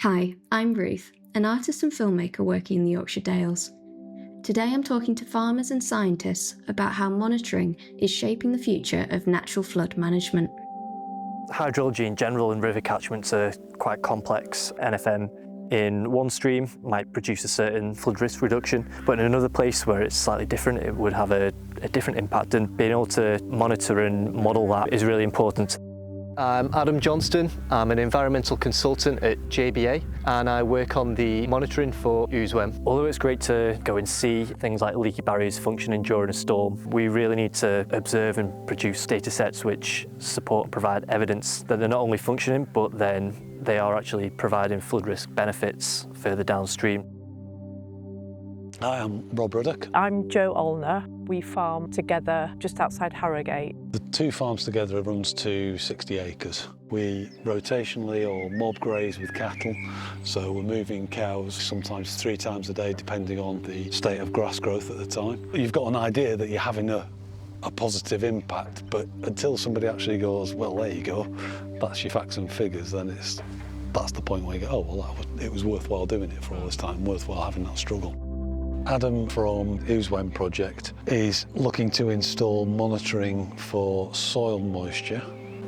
Hi, I'm Ruth, an artist and filmmaker working in the Yorkshire Dales. Today I'm talking to farmers and scientists about how monitoring is shaping the future of natural flood management. Hydrology in general and river catchments are quite complex. NFM in one stream might produce a certain flood risk reduction, but in another place where it's slightly different, it would have a different impact, and being able to monitor and model that is really important. I'm Adam Johnston. I'm an environmental consultant at JBA and I work on the monitoring for Ousewem. Although it's great to go and see things like leaky barriers functioning during a storm, we really need to observe and produce data sets which support and provide evidence that they're not only functioning, but then they are actually providing flood risk benefits further downstream. Hi, I'm Rob Ruddock. I'm Jo Olner. We farm together just outside Harrogate. The two farms together runs to 60 acres. We rotationally or mob graze with cattle, so we're moving cows sometimes 3 times a day depending on the state of grass growth at the time. You've got an idea that you're having a positive impact, but until somebody actually goes, well, there you go, that's your facts and figures, then that's the point where you go, oh, well, it was worthwhile doing it for all this time, worthwhile having that struggle. Adam from Ousewem project is looking to install monitoring for soil moisture.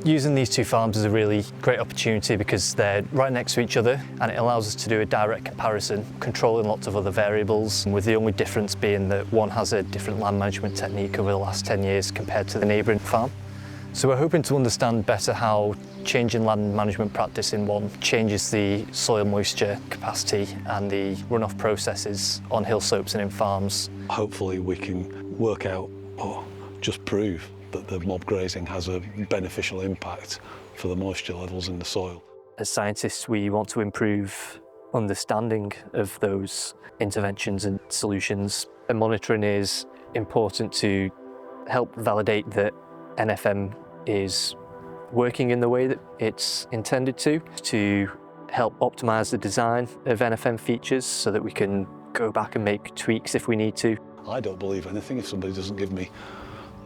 Using these two farms is a really great opportunity because they're right next to each other and it allows us to do a direct comparison, controlling lots of other variables, with the only difference being that one has a different land management technique over the last 10 years compared to the neighbouring farm. So we're hoping to understand better how changing land management practice in one changes the soil moisture capacity and the runoff processes on hill slopes and in farms. Hopefully we can work out or just prove that the mob grazing has a beneficial impact for the moisture levels in the soil. As scientists, we want to improve understanding of those interventions and solutions, and monitoring is important to help validate that NFM is working in the way that it's intended to help optimise the design of NFM features so that we can go back and make tweaks if we need to. I don't believe anything if somebody doesn't give me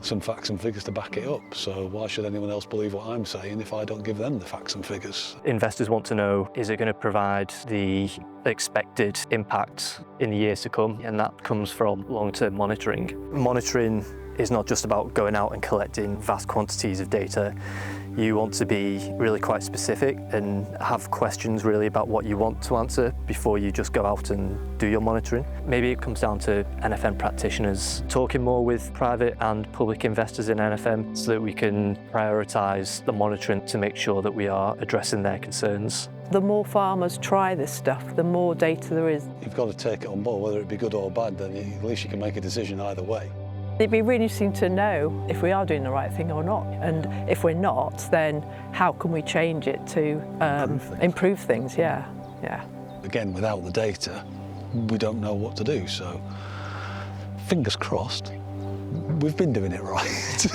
some facts and figures to back it up, so why should anyone else believe what I'm saying if I don't give them the facts and figures? Investors want to know, is it going to provide the expected impact in the years to come, and that comes from long-term monitoring. Monitoring is not just about going out and collecting vast quantities of data. You want to be really quite specific and have questions really about what you want to answer before you just go out and do your monitoring. Maybe it comes down to NFM practitioners talking more with private and public investors in NFM so that we can prioritise the monitoring to make sure that we are addressing their concerns. The more farmers try this stuff, the more data there is. You've got to take it on board, whether it be good or bad, then at least you can make a decision either way. It'd be really interesting to know if we are doing the right thing or not, and if we're not, then how can we change it to improve things? Yeah. Again, without the data, we don't know what to do, so fingers crossed, we've been doing it right.